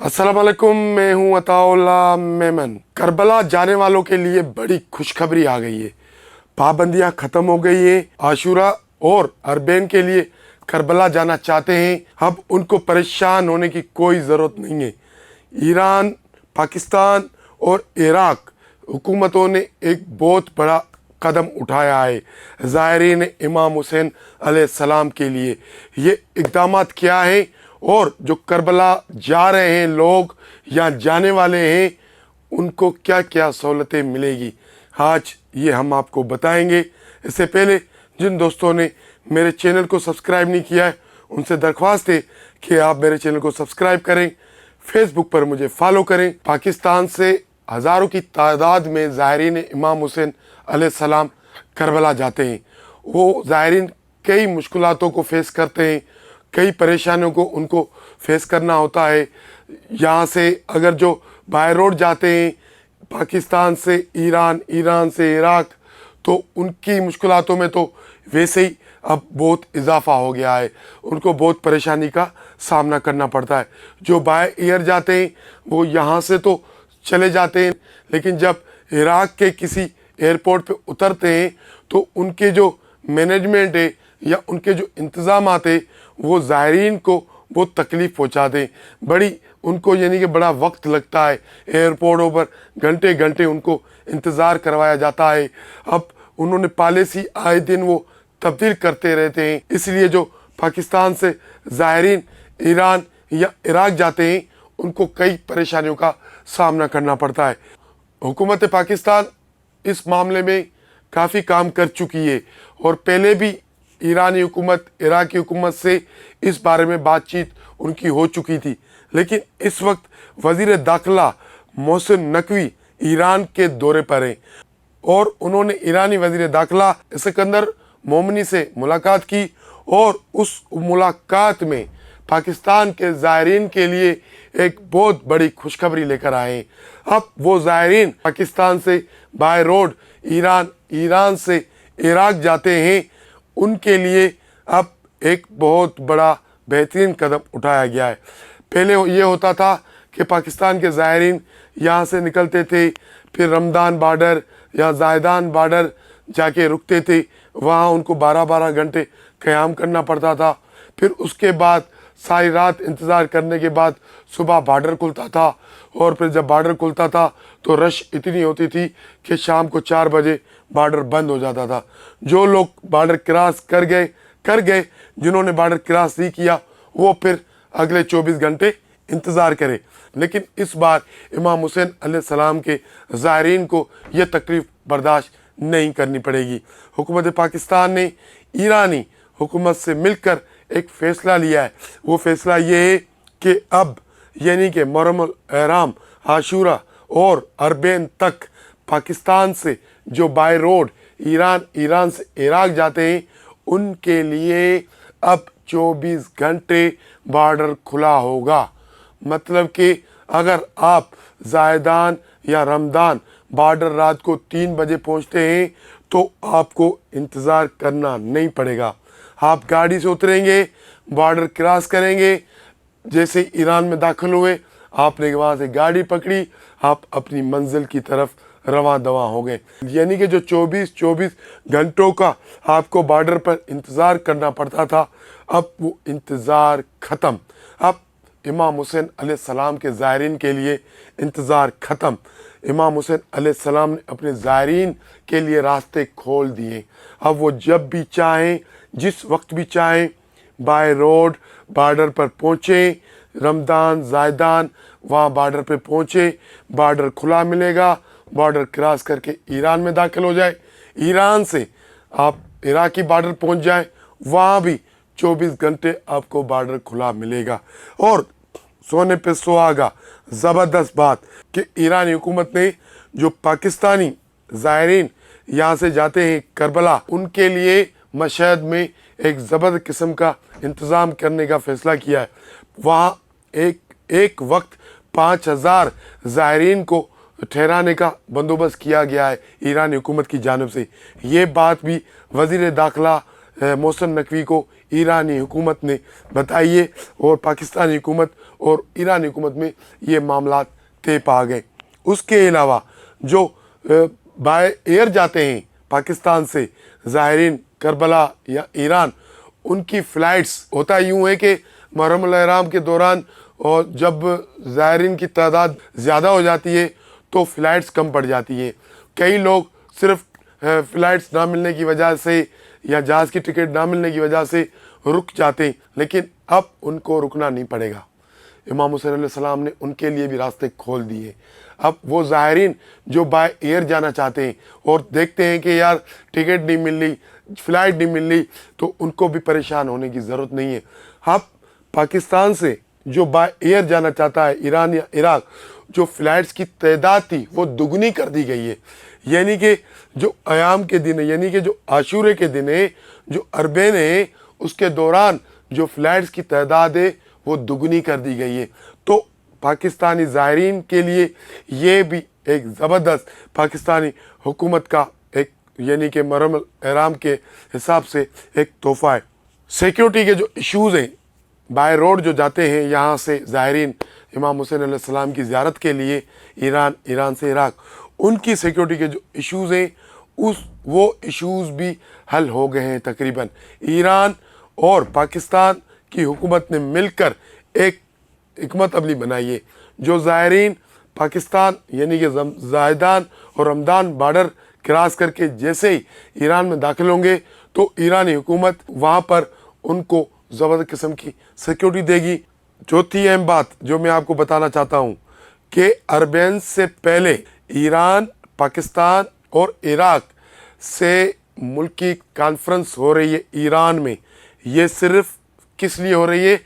अस्सलाम वालेकुम, मैं हूं अताउल्ला मेमन। करबला जाने वालों के लिए बड़ी खुशखबरी आ गई है। पाबंदियां ख़त्म हो गई हैं। आशूरा और अरबैन के लिए करबला जाना चाहते हैं, अब उनको परेशान होने की कोई ज़रूरत नहीं है। ईरान, पाकिस्तान और इराक हुकूमतों ने एक बहुत बड़ा कदम उठाया है ज़ायरीन इमाम हुसैन अलैहिस्सलाम के लिए। ये इक़दामात क्या हैं और जो करबला जा रहे हैं लोग या जाने वाले हैं उनको क्या क्या सहूलतें मिलेगी, आज ये हम आपको बताएंगे। इससे पहले जिन दोस्तों ने मेरे चैनल को सब्सक्राइब नहीं किया है उनसे दरख्वास्त है कि आप मेरे चैनल को सब्सक्राइब करें, फेसबुक पर मुझे फॉलो करें। पाकिस्तान से हज़ारों की तादाद में ज़ायरीन इमाम हुसैन अलैहिस्सलाम करबला जाते हैं। वो ज़ायरीन कई मुश्किलातों को फेस करते हैं, कई परेशानियों को उनको फेस करना होता है। यहाँ से अगर जो बाय रोड जाते हैं पाकिस्तान से ईरान, ईरान से इराक, तो उनकी मुश्किलातों में तो वैसे ही अब बहुत इजाफा हो गया है। उनको बहुत परेशानी का सामना करना पड़ता है। जो बाय एयर जाते हैं वो यहाँ से तो चले जाते हैं, लेकिन जब इराक के किसी एयरपोर्ट पे उतरते हैं तो उनके जो मैनेजमेंट है या उनके जो इंतज़ामात है वो ज़ायरीन को बहुत तकलीफ़ पहुँचाते हैं। बड़ी उनको यानी कि बड़ा वक्त लगता है, एयरपोर्टों पर घंटे घंटे उनको इंतज़ार करवाया जाता है। अब उन्होंने पॉलिसी आए दिन वो तब्दील करते रहते हैं, इसलिए जो पाकिस्तान से ज़ायरीन ईरान या इराक जाते हैं उनको कई परेशानियों का सामना करना पड़ता है। हुकूमत पाकिस्तान इस मामले में काफ़ी काम कर चुकी है और पहले भी ईरानी हुकूमत, इराकी हुकूमत से इस बारे में बातचीत उनकी हो चुकी थी। लेकिन इस वक्त वज़ीर दाखिला मोहसिन नकवी ईरान के दौरे पर हैं और उन्होंने ईरानी वज़ीर दाखिला सिकंदर मोमनी से मुलाकात की और उस मुलाकात में पाकिस्तान के ज़ायरीन के लिए एक बहुत बड़ी खुशखबरी लेकर आए हैं। अब वो ज़ायरीन पाकिस्तान से बाय रोड ईरान, ईरान से इराक जाते हैं, उनके लिए अब एक बहुत बड़ा बेहतरीन कदम उठाया गया है। पहले ये होता था कि पाकिस्तान के ज़ायरीन यहाँ से निकलते थे, फिर रमदान बॉर्डर या ज़ायदान बॉर्डर जाके रुकते थे, वहाँ उनको 12-12 घंटे क़याम करना पड़ता था। फिर उसके बाद सारी रात इंतज़ार करने के बाद सुबह बॉर्डर खुलता था और फिर जब बॉर्डर खुलता था तो रश इतनी होती थी कि शाम को 4 बजे बॉर्डर बंद हो जाता था। जो लोग बॉर्डर क्रॉस कर गए, जिन्होंने बॉर्डर क्रॉस नहीं किया वो फिर अगले 24 घंटे इंतज़ार करें। लेकिन इस बार इमाम हुसैन अलैहिस्सलाम के ज़ायरीन को यह तकलीफ़ बर्दाश्त नहीं करनी पड़ेगी। हुकूमत पाकिस्तान ने ईरानी हुकूमत से मिलकर एक फ़ैसला लिया है। वो फ़ैसला ये है कि अब यानी कि मुहर्रमुल एहराम, आशूरा और अरबैन तक पाकिस्तान से जो बाय रोड ईरान, ईरान से इराक जाते हैं उनके लिए अब 24 घंटे बॉर्डर खुला होगा। मतलब कि अगर आप ज़ायदान या रमदान बॉर्डर रात को 3 बजे पहुंचते हैं तो आपको इंतज़ार करना नहीं पड़ेगा। आप गाड़ी से उतरेंगे, बॉर्डर क्रॉस करेंगे, जैसे ईरान में दाखिल हुए आपने वहाँ से गाड़ी पकड़ी, आप अपनी मंजिल की तरफ रवां दवा हो गए। यानी कि जो 24 घंटों का आपको बॉर्डर पर इंतज़ार करना पड़ता था, अब वो इंतज़ार ख़त्म। अब इमाम हुसैन अलैहिस्सलाम के ज़ायरीन के लिए इंतज़ार ख़त्म। इमाम हुसैन अलैहिस्सलाम ने अपने ज़ायरीन के लिए रास्ते खोल दिए। अब वो जब भी चाहें, जिस वक्त भी चाहें, बाय रोड बॉर्डर पर पहुँचें, रमदान, ज़ायदान वहाँ बॉर्डर पे पहुँचे, बॉर्डर खुला मिलेगा, बॉर्डर क्रॉस करके ईरान में दाखिल हो जाए, ईरान से आप इराकी बॉर्डर पहुँच जाएं, वहाँ भी 24 घंटे आपको बॉर्डर खुला मिलेगा। और सोने पे सुहागा ज़बरदस्त बात कि ईरानी हुकूमत ने जो पाकिस्तानी ज़ायरीन यहाँ से जाते हैं करबला, उनके लिए मशहद में एक ज़बरदस्त किस्म का इंतज़ाम करने का फ़ैसला किया है। वहाँ एक वक्त 5000 ज़ायरीन को ठहराने का बंदोबस्त किया गया है ईरानी हुकूमत की जानिब से। ये बात भी वज़ीर दाखिला मोहसिन नकवी को ईरानी हुकूमत ने बताई है और पाकिस्तानी हुकूमत اور ایرانی حکومت میں یہ معاملات طے پا گئے۔ اس کے علاوہ جو بائی ایئر جاتے ہیں پاکستان سے زائرین کربلا یا ایران، ان کی فلائٹس ہوتا یوں ہے کہ محرم الاحرام کے دوران اور جب زائرین کی تعداد زیادہ ہو جاتی ہے تو فلائٹس کم پڑ جاتی ہیں۔ کئی لوگ صرف فلائٹس نہ ملنے کی وجہ سے یا جہاز کی ٹکٹ نہ ملنے کی وجہ سے رک جاتے ہیں، لیکن اب ان کو رکنا نہیں پڑے گا۔ امام حسین علیہ السلام نے ان کے لیے بھی راستے کھول دیے۔ اب وہ زائرین جو بائی ایئر جانا چاہتے ہیں اور دیکھتے ہیں کہ یار ٹکٹ نہیں مل رہی، فلائٹ نہیں مل رہی، تو ان کو بھی پریشان ہونے کی ضرورت نہیں ہے۔ اب پاکستان سے جو بائی ایئر جانا چاہتا ہے ایران یا عراق، جو فلائٹس کی تعداد تھی وہ دگنی کر دی گئی ہے۔ یعنی کہ جو ایام کے دن ہیں، یعنی کہ جو عاشورے کے دن ہیں، جو اربعین ہیں، اس کے دوران جو فلائٹس کی تعداد ہے وہ دگنی کر دی گئی ہے۔ تو پاکستانی زائرین کے لیے یہ بھی ایک زبردست پاکستانی حکومت کا ایک یعنی کہ محرم الاحرام کے حساب سے ایک تحفہ ہے۔ سیکیورٹی کے جو ایشوز ہیں، بائی روڈ جو جاتے ہیں یہاں سے زائرین امام حسین علیہ السلام کی زیارت کے لیے ایران سے عراق، ان کی سیکیورٹی کے جو ایشوز ہیں وہ ایشوز بھی حل ہو گئے ہیں تقریباً۔ ایران اور پاکستان کی حکومت نے مل کر ایک حکمت عملی بنائی ہے۔ جو زائرین پاکستان یعنی کہ زاہدان اور رمضان بارڈر کراس کر کے جیسے ہی ایران میں داخل ہوں گے تو ایرانی حکومت وہاں پر ان کو زبردست قسم کی سیکیورٹی دے گی۔ چوتھی اہم بات جو میں آپ کو بتانا چاہتا ہوں کہ اربعین سے پہلے ایران، پاکستان اور عراق سے ملکی کانفرنس ہو رہی ہے ایران میں۔ یہ صرف کس لیے ہو رہی ہے؟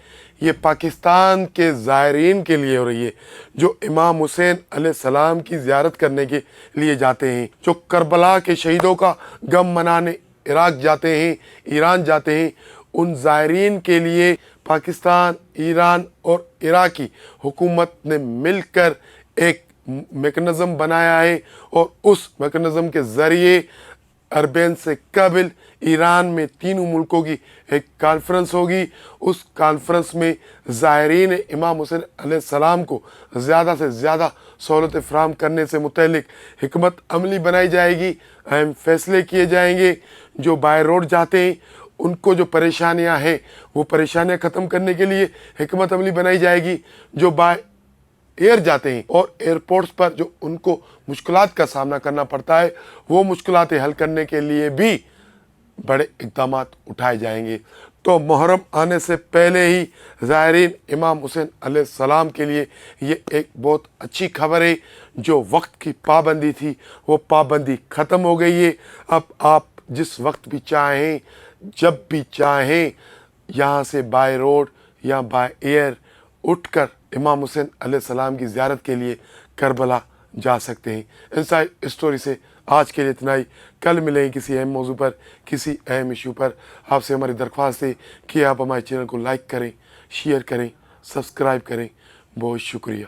یہ پاکستان کے زائرین کے لیے ہو رہی ہے جو امام حسین علیہ السلام کی زیارت کرنے کے لیے جاتے ہیں، جو کربلا کے شہیدوں کا غم منانے عراق جاتے ہیں، ایران جاتے ہیں۔ ان زائرین کے لیے پاکستان، ایران اور عراقی حکومت نے مل کر ایک میکنزم بنایا ہے، اور اس میکنزم کے ذریعے اربعین سے قبل ایران میں تینوں ملکوں کی ایک کانفرنس ہوگی۔ اس کانفرنس میں زائرین امام حسین علیہ السلام کو زیادہ سے زیادہ سہولتیں فراہم کرنے سے متعلق حکمت عملی بنائی جائے گی، اہم فیصلے کیے جائیں گے۔ جو بائی روڈ جاتے ہیں ان کو جو پریشانیاں ہیں وہ پریشانیاں ختم کرنے کے لیے حکمت عملی بنائی جائے گی۔ جو بائی ایئر جاتے ہیں اور ایئرپورٹس پر جو ان کو مشکلات کا سامنا کرنا پڑتا ہے، وہ مشکلاتیں حل کرنے کے لیے بھی بڑے اقدامات اٹھائے جائیں گے۔ تو محرم آنے سے پہلے ہی زائرین امام حسین علیہ السلام کے لیے یہ ایک بہت اچھی خبر ہے۔ جو وقت کی پابندی تھی وہ پابندی ختم ہو گئی ہے۔ اب آپ جس وقت بھی چاہیں، جب بھی چاہیں، یہاں سے بائی روڈ یا بائی ایئر اٹھ کر امام حسین علیہ السلام کی زیارت کے لیے کربلا جا سکتے ہیں۔ انسائڈ اسٹوری سے آج کے لیے اتنا ہی۔ کل ملیں کسی اہم موضوع پر، کسی اہم ایشو پر۔ آپ سے ہماری درخواست ہے کہ آپ ہمارے چینل کو لائک کریں، شیئر کریں، سبسکرائب کریں۔ بہت شکریہ۔